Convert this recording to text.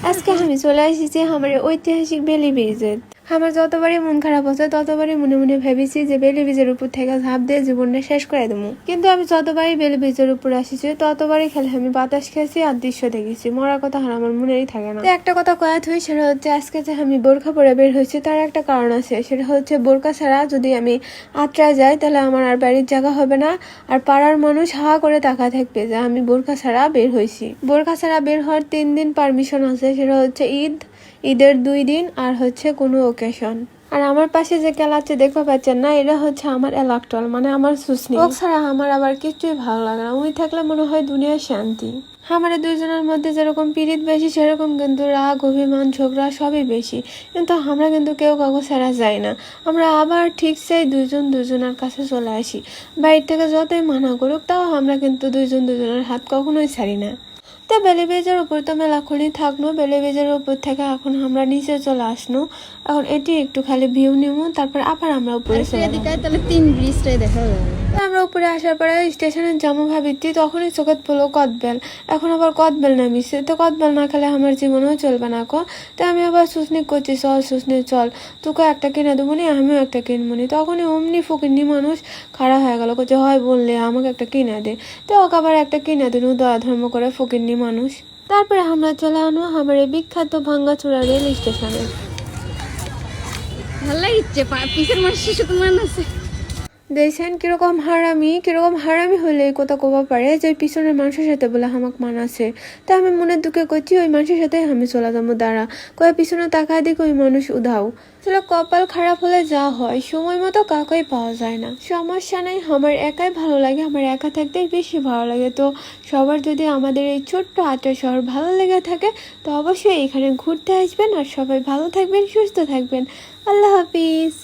আজকে আমি চলে এসেছি আমার ঐতিহাসিক বেলি ব্রিজে। আমার যতবারই মন খারাপ হচ্ছে ততবারই মনে মনে ভেবেছি যে বেলি ব্রিজের উপর থেকে ঝাঁপ দিয়ে জীবনটা শেষ করে দেবো। কিন্তু আমি যতবারই বেলি ব্রিজের উপর আসিছি ততবারই খালি আমি বাতাস খেয়েছি আর দৃশ্য দেখেছি, মরার কথা আর আমার মনেই থাকে না। একটা কথা কয়া থই, সেটা হচ্ছে আজকে যে আমি বোরখা পরে বের হয়েছি তার একটা কারণ আছে। সেটা হচ্ছে বোরখা ছাড়া যদি আমি আত্রায় যাই তাহলে আমার আর বাড়ির জায়গা হবে না, আর পাড়ার মানুষ হা করে তাকা থাকবে যে আমি বোরখা ছাড়া বের হয়েছি। বোরখা ছাড়া বের হওয়ার 3 দিন পারমিশন আছে, সেটা হচ্ছে ঈদের 2 দিন আর হচ্ছে কোনো ওকেশন। আর আমার পাশে যে কেলাচ্ছে দেখতে পাচ্ছেন না, এটা হচ্ছে আমার এলাকটল, মানে আমার সুসনি। ও ছাড়া আমার আবার কিছুই ভালো লাগে না, ওই থাকলে মনে হয় দুনিয়ার শান্তি। আমাদের দুজনের মধ্যে যেরকম পীড়িত বেশি সেরকম কিন্তু রাগ অভিমান ঝগড়া সবই বেশি, কিন্তু আমরা কিন্তু কেউ কাউকে ছাড়া যাই না। আমরা আবার ঠিক সেই দুজনের কাছে চলে আসি। বাইরে থেকে যতই মানা করুক তাও আমরা কিন্তু দুজনের হাত কখনোই ছাড়ি না। তো বেলি ব্রিজের উপর তো মেলাক্ষণই থাকলো। বেলি ব্রিজের উপর থেকে এখন আমরা নিচে চলে আসলো। এখন এটি একটু খালি ভিউ নিব, তারপর আবার আমরা উপরে চলে যাবো। তাহলে 3 ব্রিজটাই দেখা যাবে। আমরা উপরে আসার পরে স্টেশনের জামা ভাবিতি তখনই চোখে পড়লো কদবেল। এখন আবার কদবেল নামিছে, তো কদবেল না খেলে আমার জীবনেও চলবে না কো। তো আমি আবার সুসনি করছি, চল সুসনি চল, তোকে একটা কিনে দেবো নি, আমিও একটা কিনবো নি। তখনই অমনি ফকিরনি মানুষ খাড়া হয়ে গেল, যে হয় বললে আমাকে একটা কিনে দে। তো ওকে আবার একটা কিনে দিন, দয়া ধর্ম করে ফকিরনি মানুষ। তারপরে আমরা চলে আনো আমার এই বিখ্যাত ভাঙ্গাচোরা রেল স্টেশনে। ভালো লাগছে, পিছের মানুষের সাথে মান আছে। দেখছেন কিরকম হারামি হলে এই কথা কবা পারে যে ওই পিছনের মানুষের সাথে বলে আমাকে মানাছে। তা আমি মনের দুঃখে করছি ওই মানুষের সাথে আমি চলে যাবো, দাঁড়া কয়ে পিছনে তাকায় দিকে ওই মানুষ উধাও। আসলে কপাল খারাপ হলে যা হয়, সময় মতো কাউকেই পাওয়া যায় না। সমস্যা নেই, আমার একাই ভালো লাগে, আমার একা থাকতেই বেশি ভালো লাগে। তো সবার যদি আমাদের এই ছোট্ট আটটা শহর ভালো লেগে থাকে তো অবশ্যই এখানে ঘুরতে আসবেন, আর সবাই ভালো থাকবেন, সুস্থ থাকবেন। আল্লাহ হাফিজ।